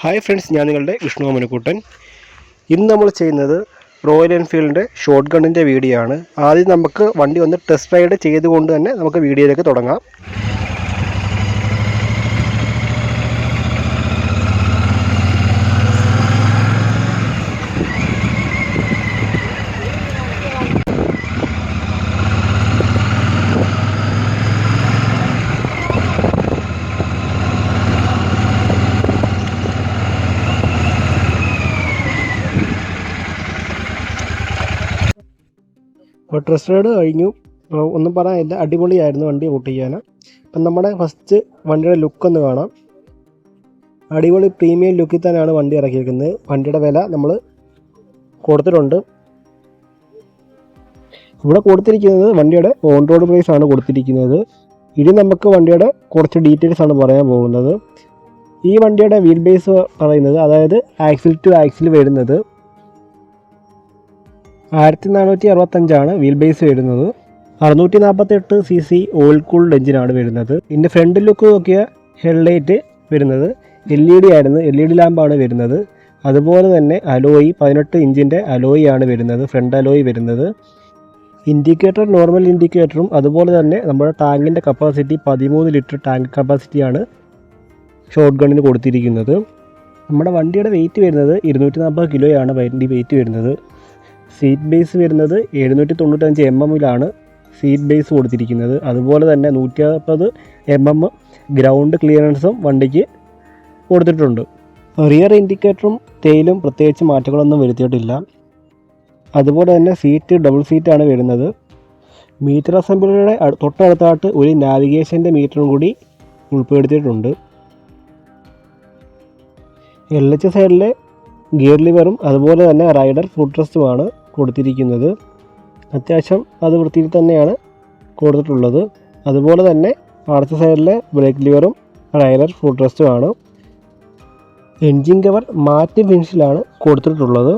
Hi friends, ഞാൻ നിങ്ങളുടെ വിഷ്ണു അമനക്കുട്ടൻ. ഇന്ന് നമ്മൾ ചെയ്യുന്നത് റോയൽ എൻഫീൽഡിൻ്റെ ഷോട്ട് ഗണ്ണിൻ്റെ വീഡിയോ ആണ്. ആദ്യം നമുക്ക് വണ്ടി ഒന്ന് ടെസ്റ്റ് റൈഡ് ചെയ്തുകൊണ്ട് തന്നെ നമുക്ക് വീഡിയോയിലേക്ക് തുടങ്ങാം. അപ്പോൾ ടെസ്റ്റ് റൈഡ് കഴിഞ്ഞു. ഒന്നും പറയാനില്ല, അടിപൊളിയായിരുന്നു വണ്ടി ഓട്ടിക്കാൻ. അപ്പം നമ്മുടെ ഫസ്റ്റ് വണ്ടിയുടെ ലുക്ക് ഒന്ന് കാണാം. അടിപൊളി പ്രീമിയം ലുക്കിൽ തന്നെയാണ് വണ്ടി ഇറക്കിയിരിക്കുന്നത്. വണ്ടിയുടെ വില നമ്മൾ കൊടുത്തിട്ടുണ്ട്. ഇവിടെ കൊടുത്തിരിക്കുന്നത് വണ്ടിയുടെ ഓൺ റോഡ് പ്രൈസ് ആണ് കൊടുത്തിരിക്കുന്നത്. ഇനി നമുക്ക് വണ്ടിയുടെ കുറച്ച് ഡീറ്റെയിൽസ് ആണ് പറയാൻ പോകുന്നത്. ഈ വണ്ടിയുടെ വീൽ ബേസ് പറയുന്നത്, അതായത് ആക്സിൽ ടു ആക്സിൽ വരുന്നത് 1465 വീൽ ബേസ് വരുന്നത്. 648 cc ഓയിൽ കൂൾഡ് എഞ്ചിനാണ് വരുന്നത്. പിന്നെ ഫ്രണ്ട് ലുക്ക് നോക്കിയ ഹെഡ്ലൈറ്റ് വരുന്നത് LED ആയിരുന്നു, LED ലാമ്പാണ് വരുന്നത്. അതുപോലെ തന്നെ അലോയി 18 ഇഞ്ചിൻ്റെ അലോയി ആണ് വരുന്നത്, ഫ്രണ്ട് അലോയി വരുന്നത്. ഇൻഡിക്കേറ്റർ നോർമൽ ഇൻഡിക്കേറ്ററും അതുപോലെ തന്നെ നമ്മുടെ ടാങ്കിൻ്റെ കപ്പാസിറ്റി 13 ലിറ്റർ ടാങ്ക് കപ്പാസിറ്റിയാണ് ഷോട്ട് ഗണ്ണിന് കൊടുത്തിരിക്കുന്നത്. നമ്മുടെ വണ്ടിയുടെ വെയിറ്റ് വരുന്നത് 240 കിലോയാണ് വണ്ടി വെയിറ്റ് വരുന്നത്. സീറ്റ് ബേസ് വരുന്നത് 795 mm സീറ്റ് ബേസ് കൊടുത്തിരിക്കുന്നത്. അതുപോലെ തന്നെ 150 mm ഗ്രൗണ്ട് ക്ലിയറൻസും വണ്ടിക്ക് കൊടുത്തിട്ടുണ്ട്. റിയർ ഇൻഡിക്കേറ്ററും ടെയിലും പ്രത്യേകിച്ച് മാറ്റങ്ങളൊന്നും വരുത്തിയിട്ടില്ല. അതുപോലെ തന്നെ സീറ്റ് ഡബിൾ സീറ്റാണ് വരുന്നത്. മീറ്റർ അസംബ്ലിയുടെ തൊട്ടടുത്തായിട്ട് ഒരു നാവിഗേഷൻ്റെ മീറ്ററും കൂടി ഉൾപ്പെടുത്തിയിട്ടുണ്ട്. LH സൈഡിലെ ഗിയർ ലിവറും അതുപോലെ തന്നെ റൈഡർ ഫുഡ് റെസ്റ്റുമാണ് കൊടുത്തിരിക്കുന്നത്. അത്യാവശ്യം അത് വൃത്തിയിൽ തന്നെയാണ് കൊടുത്തിട്ടുള്ളത്. അതുപോലെ തന്നെ അടുത്ത സൈഡിലെ ബ്രേക്ക് ലിവറും റൈഡർ ഫുഡ് റെസ്റ്റുമാണ്. എൻജിൻ കവർ മാറ്റ് ഫിനിഷിലാണ് കൊടുത്തിട്ടുള്ളത്.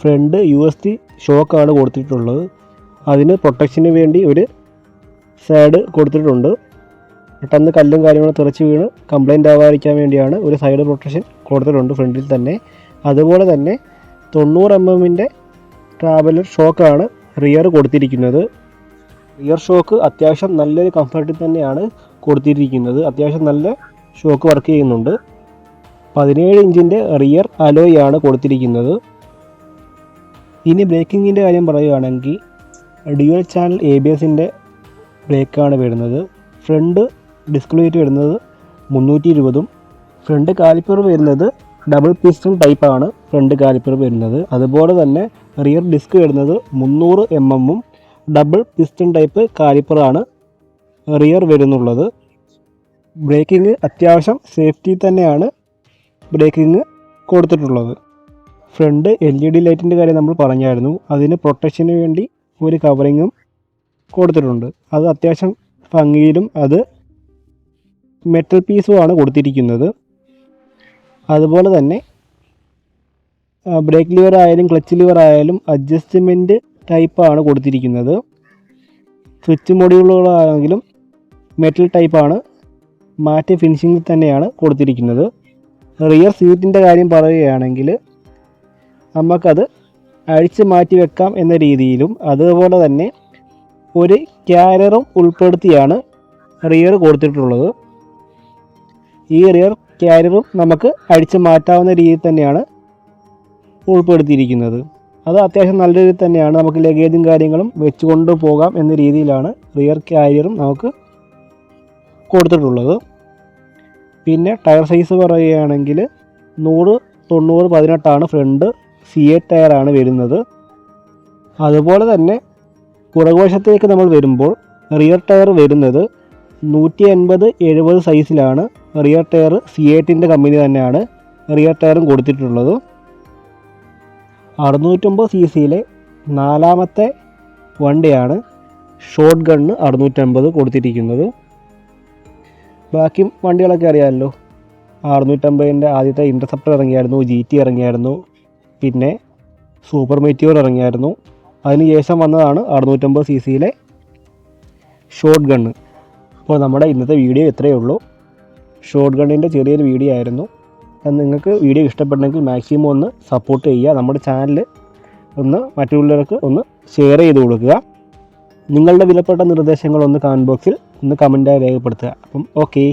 ഫ്രണ്ട് USD ഷോക്കാണ് കൊടുത്തിട്ടുള്ളത്. അതിന് പ്രൊട്ടക്ഷന് വേണ്ടി ഒരു സൈഡ് കൊടുത്തിട്ടുണ്ട്. പെട്ടെന്ന് കല്ലും കാര്യങ്ങളും തെറിച്ച് വീണ് കംപ്ലൈൻറ്റ് ആവാതിരിക്കാൻ വേണ്ടിയാണ് ഒരു സൈഡ് പ്രൊട്ടക്ഷൻ കൊടുത്തിട്ടുണ്ട് ഫ്രണ്ടിൽ തന്നെ. അതുപോലെ തന്നെ 90 mm ട്രാവലർ ഷോക്കാണ് റിയർ കൊടുത്തിരിക്കുന്നത്. റിയർ ഷോക്ക് അത്യാവശ്യം നല്ലൊരു കംഫർട്ടിൽ തന്നെയാണ് കൊടുത്തിരിക്കുന്നത്. അത്യാവശ്യം നല്ല ഷോക്ക് വർക്ക് ചെയ്യുന്നുണ്ട്. 17 ഇഞ്ചിൻ്റെ റിയർ അലോയ് ആണ് കൊടുത്തിരിക്കുന്നത്. ഇനി ബ്രേക്കിങ്ങിൻ്റെ കാര്യം പറയുകയാണെങ്കിൽ ഡ്യുവൽ ചാനൽ ABSൻ്റെ ബ്രേക്കാണ് വരുന്നത്. ഫ്രണ്ട് ഡിസ്ക് വെയിറ്റ് വരുന്നത് 320. ഫ്രണ്ട് കാലിപ്പർ വരുന്നത് ഡബിൾ പിസ്റ്റൺ ടൈപ്പാണ് ഫ്രണ്ട് കാലിപ്പർ വരുന്നത്. അതുപോലെ തന്നെ റിയർ ഡിസ്ക് വരുന്നത് 300 mm ഡബിൾ പിസ്റ്റൺ ടൈപ്പ് കാലിപ്പറാണ് റിയർ വരുന്നുള്ളത്. ബ്രേക്കിംഗ് അത്യാവശ്യം സേഫ്റ്റി തന്നെയാണ് ബ്രേക്കിംഗ് കൊടുത്തിട്ടുള്ളത്. ഫ്രണ്ട് LED ലൈറ്റിൻ്റെ കാര്യം നമ്മൾ പറഞ്ഞായിരുന്നു. അതിന് പ്രൊട്ടക്ഷന് വേണ്ടി ഒരു കവറിങ്ങും കൊടുത്തിട്ടുണ്ട്. അത് അത്യാവശ്യം ഭംഗിയിലും അത് മെറ്റൽ പീസുമാണ് കൊടുത്തിരിക്കുന്നത്. അതുപോലെ തന്നെ ബ്രേക്ക് ലിവർ ആയാലും ക്ലച്ച് ലിവർ ആയാലും അഡ്ജസ്റ്റ്മെൻറ്റ് ടൈപ്പാണ് കൊടുത്തിരിക്കുന്നത്. സ്വിച്ച് മൊഡ്യൂളുകളാണെങ്കിലും മെറ്റൽ ടൈപ്പാണ്, മാറ്റ് ഫിനിഷിങ്ങിൽ തന്നെയാണ് കൊടുത്തിരിക്കുന്നത്. റിയർ സീറ്റിൻ്റെ കാര്യം പറയുകയാണെങ്കിൽ നമുക്കത് അഴിച്ച് മാറ്റി വെക്കാം എന്ന രീതിയിലും അതുപോലെ തന്നെ ഒരു ക്യാരിയറും ഉൾപ്പെടുത്തിയാണ് റിയർ കൊടുത്തിട്ടുള്ളത്. ഈ റിയർ ക്യാരിയറും നമുക്ക് അഴിച്ച് മാറ്റാവുന്ന രീതിയിൽ തന്നെയാണ് ഉൾപ്പെടുത്തിയിരിക്കുന്നത്. അത് അത്യാവശ്യം നല്ല രീതിയിൽ തന്നെയാണ്. നമുക്ക് ലഗേജും കാര്യങ്ങളും വെച്ചുകൊണ്ട് പോകാം എന്ന രീതിയിലാണ് റിയർ ക്യാരിയറും നമുക്ക് കൊടുത്തിട്ടുള്ളത്. പിന്നെ ടയർ സൈസ് പറയുകയാണെങ്കിൽ 100/90/18 ഫ്രണ്ട് C8 ടയറാണ് വരുന്നത്. അതുപോലെ തന്നെ പുറകുവശത്തേക്ക് നമ്മൾ വരുമ്പോൾ റിയർ ടയർ വരുന്നത് 180/70 സൈസിലാണ്. റിയർ ടയർ C8ൻ്റെ കമ്പനി തന്നെയാണ് റിയർ ടയറും കൊടുത്തിട്ടുള്ളത്. 650 cc നാലാമത്തെ വണ്ടിയാണ് ഷോട്ട് ഗണ്ണ് 650 കൊടുത്തിരിക്കുന്നത്. ബാക്കി വണ്ടികളൊക്കെ അറിയാമല്ലോ. 650ൻ്റെ ആദ്യത്തെ ഇൻ്റർസെപ്റ്റർ ഇറങ്ങിയായിരുന്നു, GT ഇറങ്ങിയായിരുന്നു, പിന്നെ സൂപ്പർ മെറ്റിയോർ ഇറങ്ങിയായിരുന്നു. അതിനുശേഷം വന്നതാണ് 650 cc ഷോട്ട് ഗണ്ണ്. അപ്പോൾ നമ്മുടെ ഇന്നത്തെ വീഡിയോ ഇത്രയേ ഉള്ളൂ. ഷോട്ട് ഗണ്ണിൻ്റെ ചെറിയൊരു വീഡിയോ ആയിരുന്നു. നിങ്ങൾക്ക് വീഡിയോ ഇഷ്ടപ്പെട്ടെങ്കിൽ മാക്സിമം ഒന്ന് സപ്പോർട്ട് ചെയ്യുക. നമ്മുടെ ചാനൽ ഒന്ന് മറ്റുള്ളവർക്ക് ഒന്ന് ഷെയർ ചെയ്ത് കൊടുക്കുക. നിങ്ങളുടെ വിലപ്പെട്ട നിർദ്ദേശങ്ങളൊന്ന് കമൻറ്റ് ബോക്സിൽ ഒന്ന് കമൻറ്റായി രേഖപ്പെടുത്തുക. അപ്പം ഓക്കെ.